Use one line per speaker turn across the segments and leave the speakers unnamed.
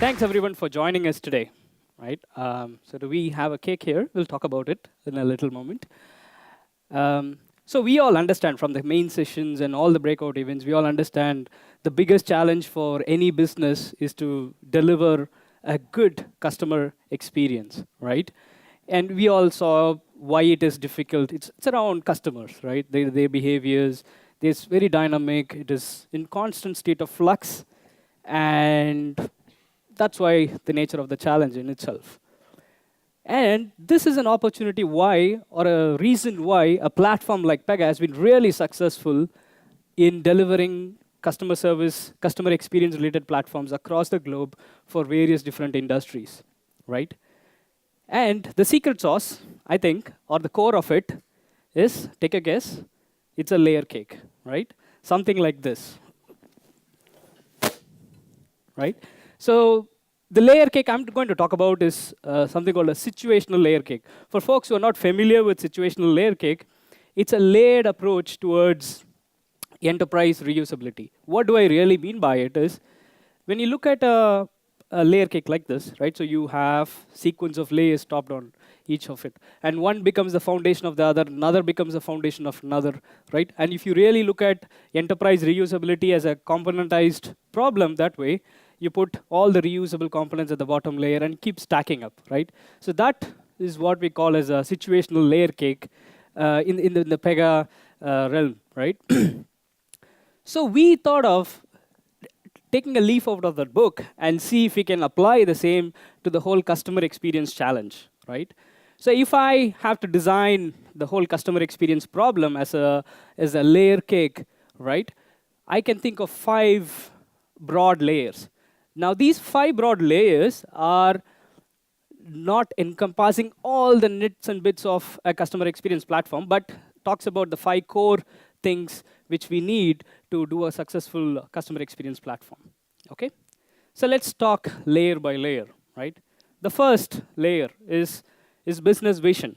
Thanks everyone for joining us today. Right. So do we have a cake here? We'll talk about it in a little moment. So we all understand from the main sessions and all the breakout events, we all understand the biggest challenge for any business is to deliver a good customer experience, right? And we all saw why it is difficult. It's around customers, right? Their behaviors. It's very dynamic. It is in constant state of flux, and that's why the nature of the challenge in itself. And this is an opportunity why, or a reason why, a platform like Pega has been really successful in delivering customer service, customer experience related platforms across the globe for various different industries, right? And the secret sauce, I think, or the core of it is, take a guess, it's a layer cake, right? Something like this, right? So the layer cake I'm going to talk about is something called a situational layer cake. For folks who are not familiar with situational layer cake, it's a layered approach towards enterprise reusability. What do I really mean by it is, when you look at a layer cake like this, right? So you have sequence of layers topped on each of it, and one becomes the foundation of the other, another becomes the foundation of another, right? And if you really look at enterprise reusability as a componentized problem that way, you put all the reusable components at the bottom layer and keep stacking up, right? So that is what we call as a situational layer cake in the Pega realm, right? So we thought of taking a leaf out of that book and see if we can apply the same to the whole customer experience challenge, right? So if I have to design the whole customer experience problem as a layer cake, right? I can think of 5 broad layers. Now these 5 broad layers are not encompassing all the nits and bits of a customer experience platform, but talks about the 5 core things which we need to do a successful customer experience platform. Okay? So let's talk layer by layer, right? The first layer is business vision.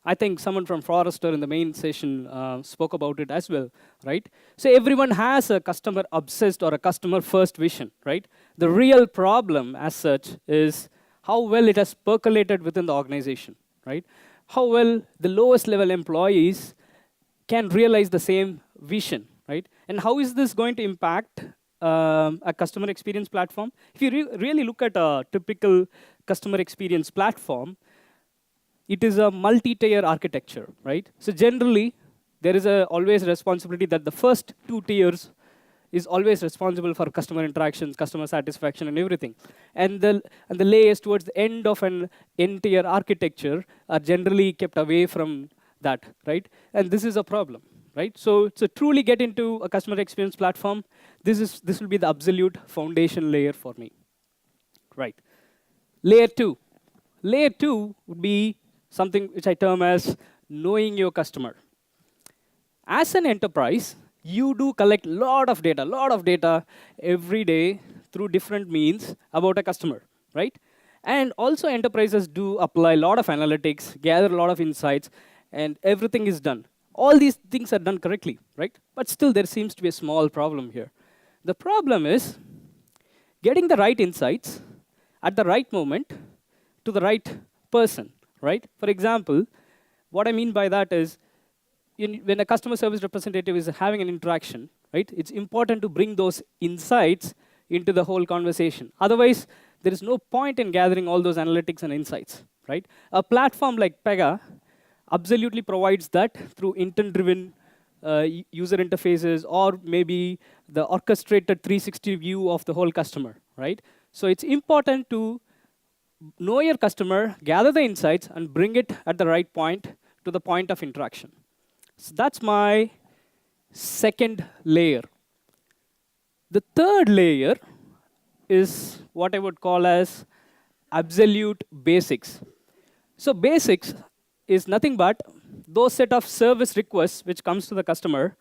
I think someone from Forrester in the main session spoke about it as well, right? So everyone has a customer obsessed or a customer first vision, right? The real problem as such is how well it has percolated within the organization, right? How well the lowest level employees can realize the same vision, right? And how is this going to impact a customer experience platform? If you really look at a typical customer experience platform, it is a multi-tier architecture, right? So generally, there is always a responsibility that the first 2 tiers is always responsible for customer interactions, customer satisfaction, and everything. And the layers towards the end of an N-tier architecture are generally kept away from that, right? And this is a problem, right? So to truly get into a customer experience platform, this will be the absolute foundation layer for me, right? Layer 2. Layer 2 would be something which I term as knowing your customer. As an enterprise, you do collect a lot of data every day through different means about a customer, right? And also enterprises do apply a lot of analytics, gather a lot of insights, and everything is done. All these things are done correctly, right? But still there seems to be a small problem here. The problem is getting the right insights at the right moment to the right person, right? For example, what I mean by that is, when a customer service representative is having an interaction, right, it's important to bring those insights into the whole conversation. Otherwise, there is no point in gathering all those analytics and insights, right? A platform like Pega absolutely provides that through intent-driven user interfaces, or maybe the orchestrated 360 view of the whole customer, right? So it's important to know your customer, gather the insights, and bring it at the right point to the point of interaction. So that's my second layer. The third layer is what I would call as absolute basics. So basics is nothing but those set of service requests which comes to the customer,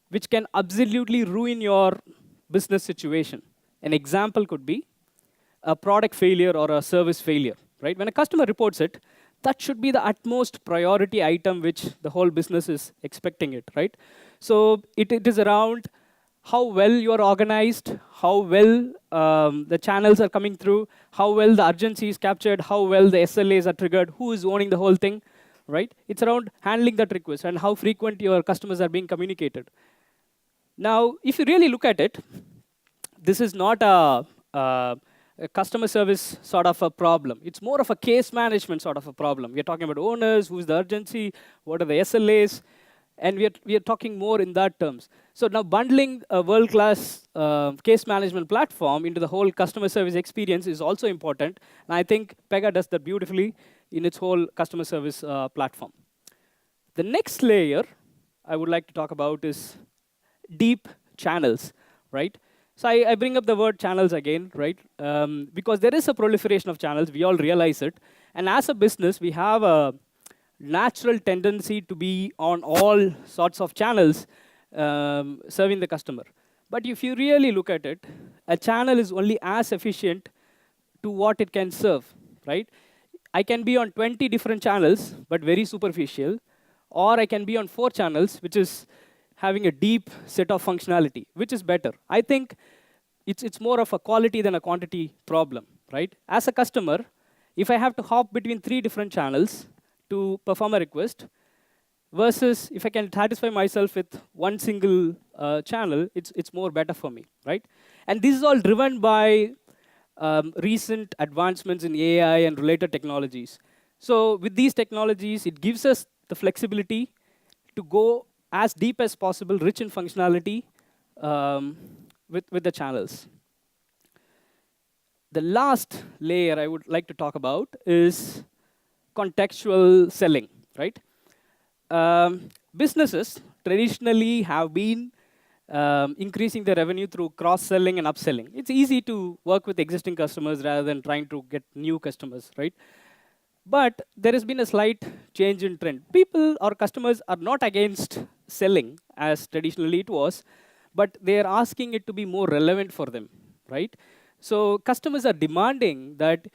which can absolutely ruin your business situation. An example could be a product failure or a service failure, right? When a customer reports it, that should be the utmost priority item which the whole business is expecting it, right? So it is around how well you are organized, how well the channels are coming through, how well the urgency is captured, how well the SLAs are triggered, who is owning the whole thing, right? It's around handling that request and how frequent your customers are being communicated. Now, if you really look at it, this is not a customer service sort of a problem. It's more of a case management sort of a problem. We're talking about owners, who's the urgency, what are the SLAs, and we are talking more in that terms. So now bundling a world-class case management platform into the whole customer service experience is also important. And I think Pega does that beautifully in its whole customer service platform. The next layer I would like to talk about is deep channels, right? So I bring up the word channels again, right? Because there is a proliferation of channels, we all realize it. And as a business, we have a natural tendency to be on all sorts of channels serving the customer. But if you really look at it, a channel is only as efficient to what it can serve, right? I can be on 20 different channels, but very superficial, or I can be on 4 channels, which is having a deep set of functionality. Which is better? I think it's more of a quality than a quantity problem, right? As a customer, if I have to hop between 3 different channels to perform a request, versus if I can satisfy myself with one single channel, it's more better for me, right? And this is all driven by recent advancements in AI and related technologies. So with these technologies, it gives us the flexibility to go as deep as possible, rich in functionality with the channels. The last layer I would like to talk about is contextual selling, right? Businesses traditionally have been increasing their revenue through cross-selling and upselling. It's easy to work with existing customers rather than trying to get new customers, right? But there has been a slight change in trend. People or customers are not against selling as traditionally it was, but they are asking it to be more relevant for them, right? So customers are demanding that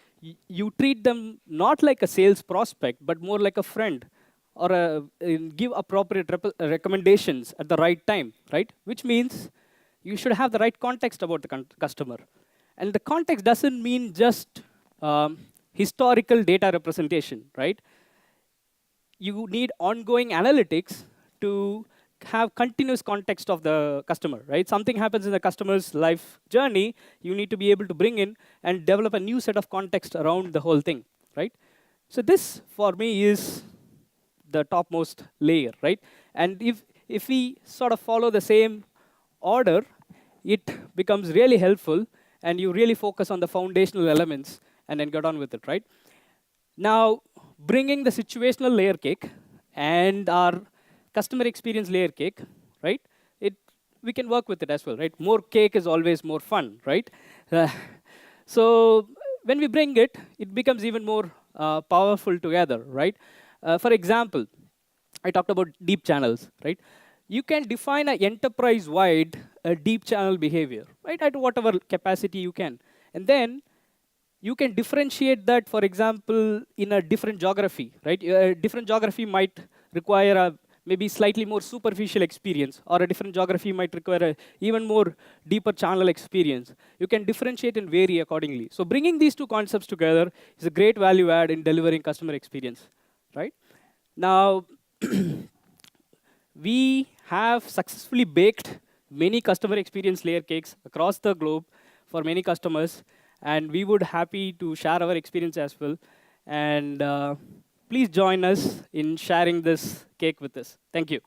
you treat them not like a sales prospect, but more like a friend, or give appropriate recommendations at the right time, right? Which means you should have the right context about the customer. And the context doesn't mean just historical data representation, right? You need ongoing analytics to have continuous context of the customer, right? Something happens in the customer's life journey, you need to be able to bring in and develop a new set of context around the whole thing, right? So this, for me, is the topmost layer, right? And if we sort of follow the same order, it becomes really helpful, and you really focus on the foundational elements and then get on with it, right? Now, bringing the situational layer cake and our customer experience layer cake, right? We can work with it as well, right? More cake is always more fun, right? Uh, so when we bring it, it becomes even more powerful together, right? For example, I talked about deep channels, right? You can define an enterprise-wide deep channel behavior, right? At whatever capacity you can. And then you can differentiate that, for example, in a different geography, right? A different geography might require a maybe slightly more superficial experience, or a different geography might require a even more deeper channel experience. You can differentiate and vary accordingly. So bringing these 2 concepts together is a great value add in delivering customer experience, right? Now, we have successfully baked many customer experience layer cakes across the globe for many customers, and we would happy to share our experience as well. And please join us in sharing this cake with us. Thank you.